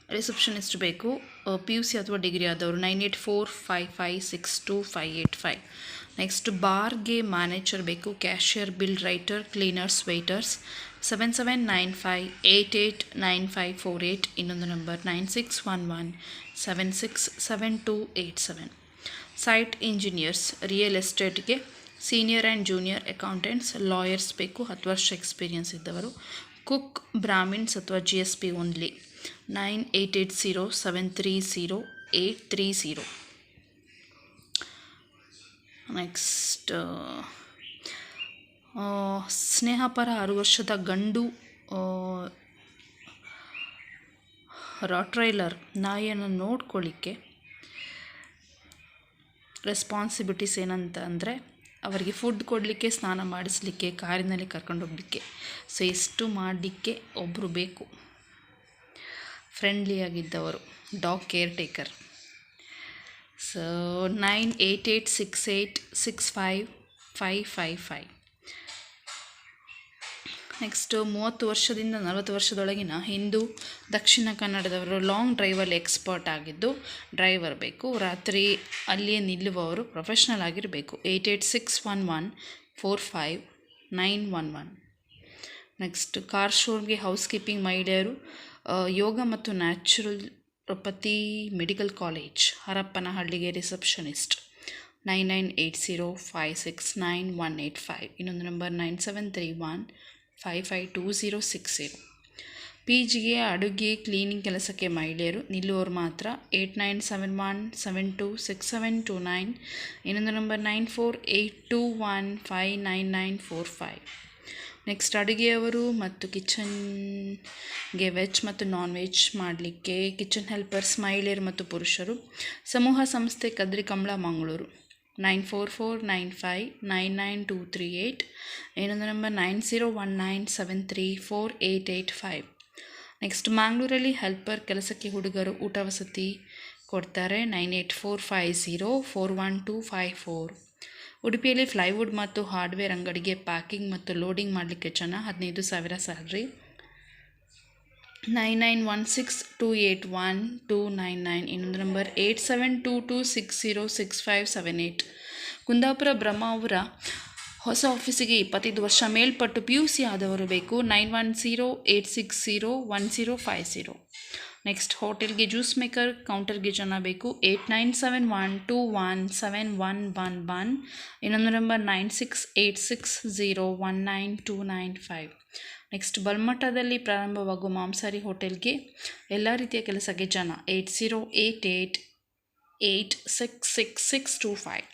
Receptionist ಬೇಕು, PUC ಅಥವಾ degree ಆದವರು 9845562585. ನೆಕ್ಸ್ಟ್ ಬಾರ್ಗೆ ಮ್ಯಾನೇಜರ್ ಬೇಕು, cashier, bill writer, cleaners, waiters 7795889548. ಇನ್ನೊಂದು ನಂಬರ್ 9611767287. ಸೈಟ್ ಇಂಜಿನಿಯರ್ಸ್, ರಿಯಲ್ ಎಸ್ಟೇಟ್ಗೆ senior and junior accountants, lawyers ಬೇಕು, 10 ವರ್ಷ ಎಕ್ಸ್ಪೀರಿಯನ್ಸ್ ಇದ್ದವರು. ಕುಕ್, ಬ್ರಾಹ್ಮಿನ್ಸ್ ಅಥವಾ GSP ಓನ್ಲಿ 9880730830. ನೆಕ್ಸ್ಟ್ ಸ್ನೇಹಪರ 6 ವರ್ಷದ ಗಂಡು ರಾಟ್ರೈಲರ್ ನಾಯಿಯನ್ನು ನೋಡ್ಕೊಳ್ಳಿಕ್ಕೆ ರೆಸ್ಪಾನ್ಸಿಬಿಲಿಟೀಸ್ ಏನಂತ ಅಂದರೆ ಅವರಿಗೆ ಫುಡ್ ಕೊಡಲಿಕ್ಕೆ, ಸ್ನಾನ ಮಾಡಿಸಲಿಕ್ಕೆ, ಕಾರಿನಲ್ಲಿ ಕರ್ಕೊಂಡೋಗ್ಲಿಕ್ಕೆ. ಸೊ ಎಷ್ಟು ಮಾಡಲಿಕ್ಕೆ ಒಬ್ಬರು ಬೇಕು, ಫ್ರೆಂಡ್ಲಿಯಾಗಿದ್ದವರು, dog care taker. So 9886865555. Next 30 ವರ್ಷದಿಂದ 40 ವರ್ಷದೊಳಗಿನ ಹಿಂದೂ, ದಕ್ಷಿಣ ಕನ್ನಡದವರು, ಲಾಂಗ್ ಡ್ರೈವಲ್ಲಿ ಎಕ್ಸ್ಪರ್ಟ್ ಆಗಿದ್ದು ಡ್ರೈವರ್ ಬೇಕು. ರಾತ್ರಿ ಅಲ್ಲಿಯೇ ನಿಲ್ಲುವವರು, ಪ್ರೊಫೆಷ್ನಲ್ ಆಗಿರಬೇಕು. 8861145911. ನೆಕ್ಸ್ಟ್ ಕಾರ್ ಶೋರ್ಗೆ ಹೌಸ್ ಕೀಪಿಂಗ್ ಮಹಿಳೆಯರು, ಯೋಗ ಮತ್ತು ನ್ಯಾಚುರೋಪತಿ ಮೆಡಿಕಲ್ ಕಾಲೇಜ್, ಹರಪ್ಪನಹಳ್ಳಿಗೆ ರಿಸೆಪ್ಷನಿಸ್ಟ್ 9980569185. ಇನ್ನೊಂದು ನಂಬರ್ 9731552060. PGಗೆ ಅಡುಗೆ, ಕ್ಲೀನಿಂಗ್ ಕೆಲಸಕ್ಕೆ ಮಹಿಳೆಯರು, ನಿಲ್ಲುವವರು ಮಾತ್ರ 8971726729. ಇನ್ನೊಂದು ನಂಬರ್ 9482159945. ನೆಕ್ಸ್ಟ್ ಅಡುಗೆಯವರು ಮತ್ತು ಕಿಚನ್ಗೆ ವೆಜ್ ಮತ್ತು ನಾನ್ ವೆಜ್ ಮಾಡಲಿಕ್ಕೆ ಕಿಚನ್ ಹೆಲ್ಪರ್ಸ್, ಮಹಿಳೆಯರು ಮತ್ತು ಪುರುಷರು. ಸಮೂಹ ಸಂಸ್ಥೆ ಕದ್ರಿ ಕಮಲ, ಮಂಗಳೂರು 9449599238. ಇನ್ನೊಂದು ನಂಬರ್ 9019734885. ನೆಕ್ಸ್ಟ್ ಮ್ಯಾಂಗ್ಳೂರಲ್ಲಿ ಹೆಲ್ಪರ್ ಕೆಲಸಕ್ಕೆ ಹುಡುಗರು, ಊಟ ವಸತಿ ಕೊಡ್ತಾರೆ 9845041254. ಉಡುಪಿಯಲ್ಲಿ ಫ್ಲೈವುಡ್ ಮತ್ತು ಹಾರ್ಡ್ವೇರ್ ಅಂಗಡಿಗೆ ಪ್ಯಾಕಿಂಗ್ ಮತ್ತು ಲೋಡಿಂಗ್ ಮಾಡಲಿಕ್ಕೆ ಜನ, 15,000 ಸ್ಯಾಲ್ರಿ 9916281299. ಇನ್ನೊಂದು ನಂಬರ್ 8722606578. ಕುಂದಾಪುರ ಬ್ರಹ್ಮಾವರ ಹೊಸ ಆಫೀಸಿಗೆ 25 ವರ್ಷ ಮೇಲ್ಪಟ್ಟು PUC ಆದವರು ಬೇಕು, 9108601050. ನೆಕ್ಸ್ಟ್ ಹೋಟೆಲ್ಗೆ ಜ್ಯೂಸ್ ಮೇಕರ್, ಕೌಂಟರ್ಗೆ ಜನ ಬೇಕು, 8971217111. ಇನ್ನೊಂದು ನಂಬರ್ 9686019295. ನೆಕ್ಸ್ಟ್ ಬಲ್ಮಠದಲ್ಲಿ ಪ್ರಾರಂಭವಾಗುವ ಮಾಂಸಾಹಾರಿ ಹೋಟೆಲ್ಗೆ ಎಲ್ಲ ರೀತಿಯ ಕೆಲಸಕ್ಕೆ ಜನ, 8088866625.